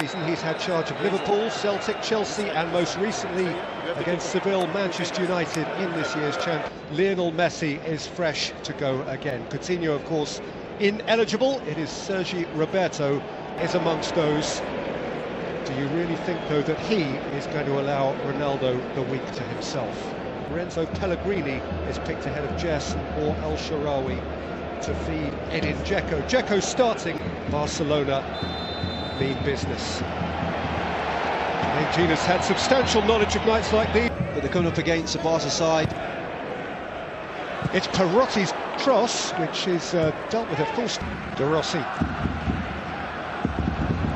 season he's had charge of Liverpool, Celtic, Chelsea and most recently against Seville, Manchester United in this year's champ. Lionel Messi is fresh to go again. Coutinho, of course, ineligible. It is Sergi Roberto is amongst those. Do you really think, though, that he is going to allow Ronaldo the week to himself? Lorenzo Pellegrini is picked ahead of Jess or El Shaarawy to feed Edin Dzeko. Dzeko starting. Barcelona mean business. Gina's had substantial knowledge of nights like these. But they're coming up against the Barca side. It's Perotti's cross, which is dealt with a full... De Rossi.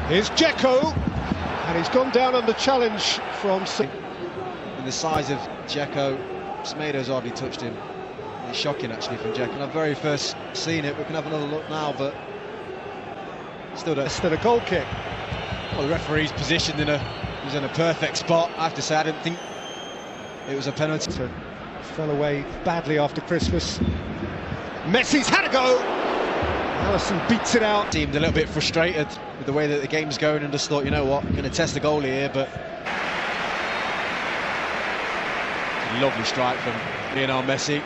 Here's Dzeko, and he's gone down under challenge from... And the size of Dzeko, Semedo's hardly touched him. It's shocking, actually, from Dzeko. When I've very first seen it, we can have another look now, but still don't. Still a goal kick. Well, the referee's positioned in a perfect spot. I have to say, I didn't think it was a penalty. Fell away badly after Christmas. Messi's had a go. Allison beats it out. Seemed a little bit frustrated with the way that the game's going and just thought, you know what, I'm going to test the goalie here, but lovely strike from Lionel Messi.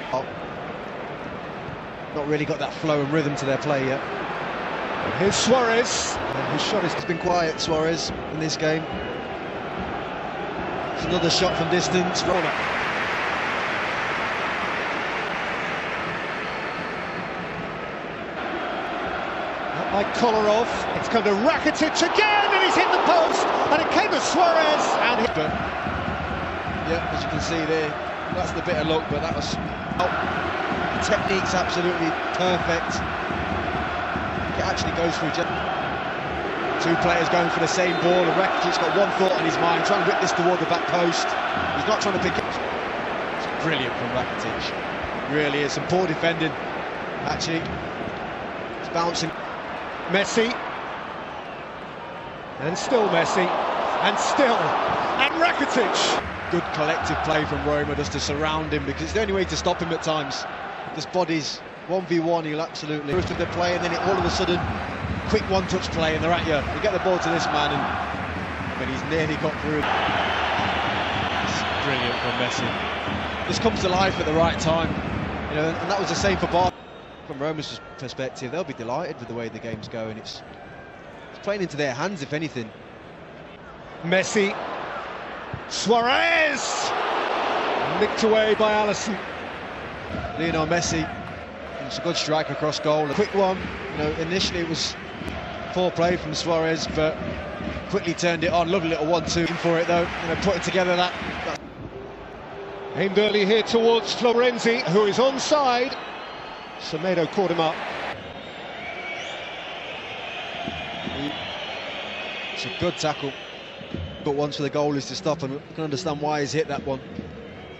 Not really got that flow and rhythm to their play yet. And here's Suarez. And his shot has been quiet, Suarez, in this game. It's another shot from distance. Roma. By Kolarov, it's come to Rakitic again, and he's hit the post, and it came to Suarez, and but yeah, as you can see there, that's the bit of luck, but that was the technique's absolutely perfect. It actually goes through two players going for the same ball, and Rakitic's got one thought in his mind, trying to whip this toward the back post. He's not trying to pick it. It's brilliant from Rakitic, really is. Some poor defending, actually. It's bouncing. Messi, and still Messi, and still, and Rakitic. Good collective play from Roma just to surround him, because it's the only way to stop him at times. Just bodies, 1v1, he'll absolutely most of the play, and then all of a sudden, quick one-touch play, and they're at you. You get the ball to this man, and he's nearly got through. It's brilliant from Messi. Just comes to life at the right time, you know, and that was the same for Barca. From Roma's perspective, they'll be delighted with the way the game's going. It's playing into their hands, if anything. Messi, Suarez, nicked away by Allison. Lionel Messi, it's a good strike across goal. A quick one, you know, initially it was poor play from Suarez, but quickly turned it on. Lovely little 1-2 for it though, you know, putting together that. Aimed early here towards Florenzi, who is onside. Semedo caught him up. It's a good tackle, but once for the goalies to stop, and I can understand why he's hit that one.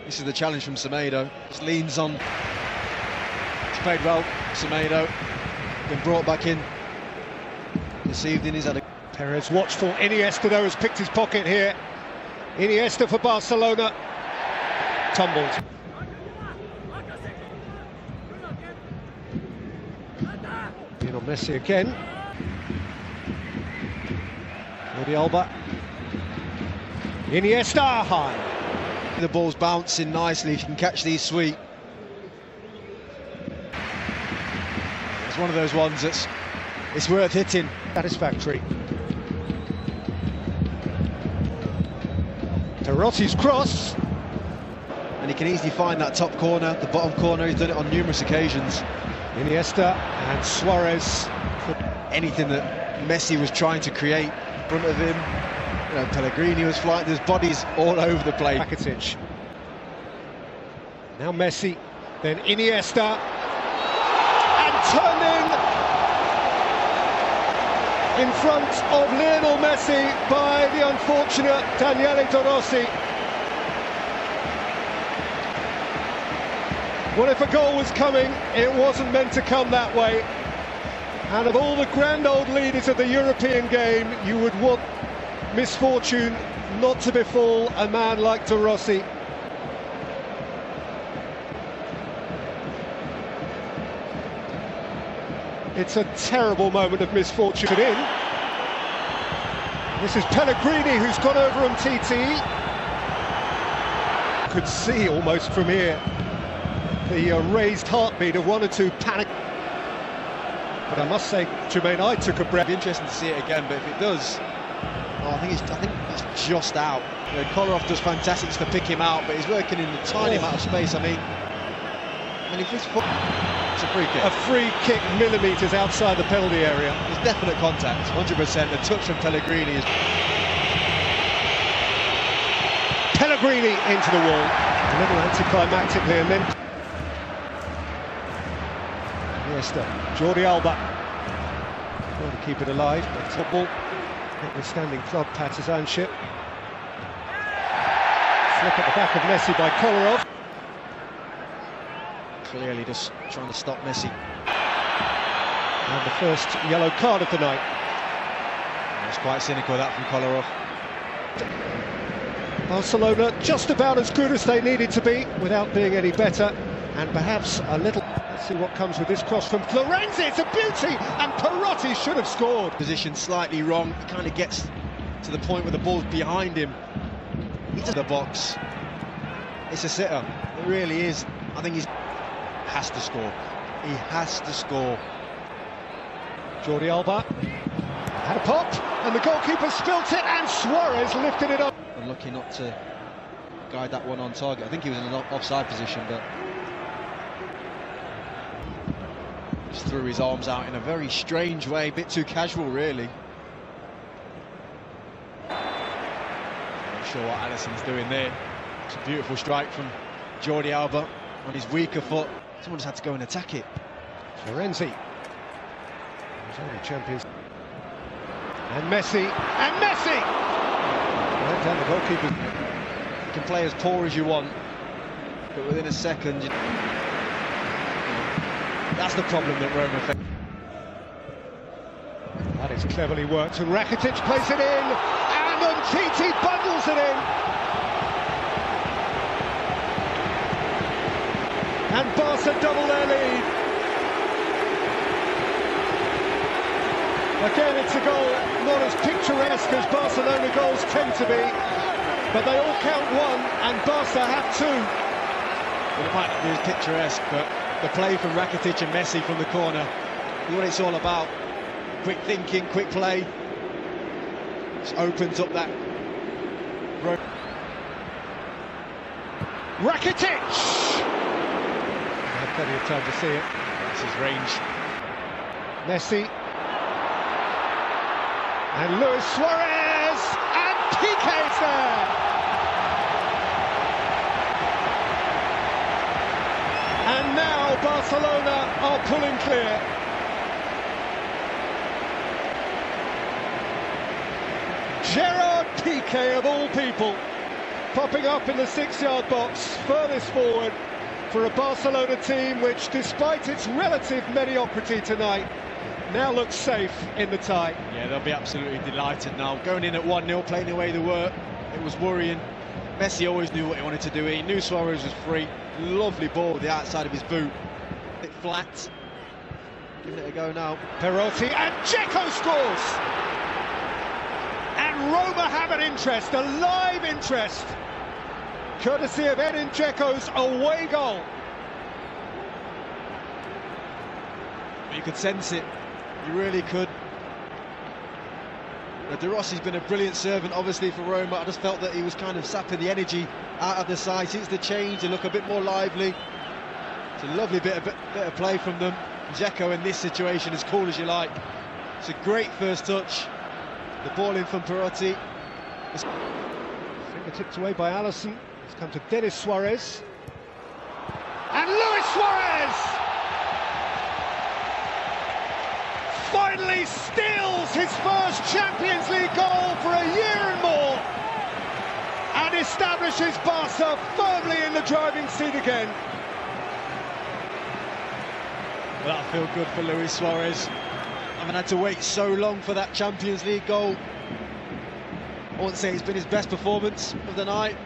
This is the challenge from Semedo. Just leans on. He's played well, Semedo. Been brought back in this evening. He's had a... Perez watchful. Iniesta, though, has picked his pocket here. Iniesta for Barcelona. Tumbled. Lionel Messi again. Jordi Alba. Iniesta high. The ball's bouncing nicely. If you can catch these sweet. It's one of those ones it's worth hitting. Satisfactory. Perotti's cross. And he can easily find that top corner, the bottom corner. He's done it on numerous occasions. Iniesta and Suarez. Anything that Messi was trying to create in front of him, you know, Pellegrini was flying, there's bodies all over the place. Rakitic. Now Messi, then Iniesta, and turning in front of Lionel Messi by the unfortunate Daniele De Rossi. Well, if a goal was coming, it wasn't meant to come that way. And of all the grand old leaders of the European game, you would want misfortune not to befall a man like De Rossi. It's a terrible moment of misfortune. This is Pellegrini who's gone over on TT. Could see almost from here the raised heartbeat of one or two panic. But I must say, Jermaine, I took a breath. It'd be interesting to see it again, but if it does, I think it's just out. You know, Kolarov does fantastic to pick him out, but he's working in a tiny amount of space. I mean, if this foot, it's a free kick. A free kick millimetres outside the penalty area. There's definite contact, 100%. The touch from Pellegrini is... Pellegrini into the wall. A little anticlimactically, and then... Iniesta, Jordi Alba. Trying to keep it alive, but football, notwithstanding club partisanship. Flip at the back of Messi by Kolarov. Clearly just trying to stop Messi. And the first yellow card of the night. That's quite cynical, that from Kolarov. Barcelona just about as good as they needed to be without being any better, and perhaps a little... Let's see what comes with this cross from Florenzi. It's a beauty, and Perotti should have scored. Position slightly wrong. He kind of gets to the point where the ball's behind him. He does the box. It's a sitter. It really is. I think he has to score. He has to score. Jordi Alba had a pop, and the goalkeeper spilt it, and Suarez lifted it up. Unlucky not to guide that one on target. I think he was in an offside position, but just threw his arms out in a very strange way, a bit too casual, really. Not sure what Alisson's doing there. It's a beautiful strike from Jordi Alba on his weaker foot. Someone just had to go and attack it. Florenzi, he's only champions. And Messi, and Messi! Right down the goalkeeper. You can play as poor as you want, but within a second, that's the problem that Roma faced. That is cleverly worked, and Rakitic plays it in, and Umtiti bundles it in. And Barca double their lead. Again, it's a goal not as picturesque as Barcelona goals tend to be, but they all count one, and Barca have two. Well, it might not be as picturesque, but the play from Rakitic and Messi from the corner is what it's all about. Quick thinking, quick play. Just opens up that road. Rakitic! Had plenty of time to see it. That's his range. Messi. And Luis Suarez! And Piqué's there! And now Barcelona are pulling clear. Gerard Piqué, of all people, popping up in the 6-yard box, furthest forward for a Barcelona team which, despite its relative mediocrity tonight, now looks safe in the tie. Yeah, they'll be absolutely delighted now. Going in at 1-0, playing away they were. It was worrying. Messi always knew what he wanted to do. He knew Suarez was free. Lovely ball with the outside of his boot. A bit flat. Giving it a go now. Perotti, and Dzeko scores! And Roma have an interest, a live interest, courtesy of Edin Dzeko's away goal. You could sense it. You really could. De Rossi's been a brilliant servant, obviously, for Roma. I just felt that he was kind of sapping the energy out of the side. Since the change, they look a bit more lively. It's a lovely bit of play from them. Dzeko in this situation, as cool as you like. It's a great first touch. The ball in from Perotti. Fingertipped away by Alisson. It's come to Denis Suarez. And Luis Suarez finally steals his first Champions League goal for a year and more, and establishes Barca firmly in the driving seat again. Well, that'll feel good for Luis Suarez. Having had to wait so long for that Champions League goal. I won't say it's been his best performance of the night,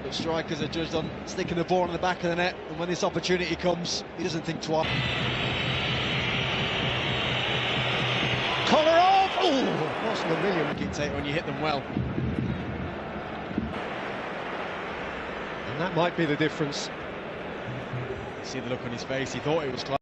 but strikers are judged on sticking the ball in the back of the net, and when this opportunity comes, he doesn't think twice. Kolarov! Oh, lost a million. Dictate when you hit them well. And that might be the difference. You see the look on his face, he thought it was close.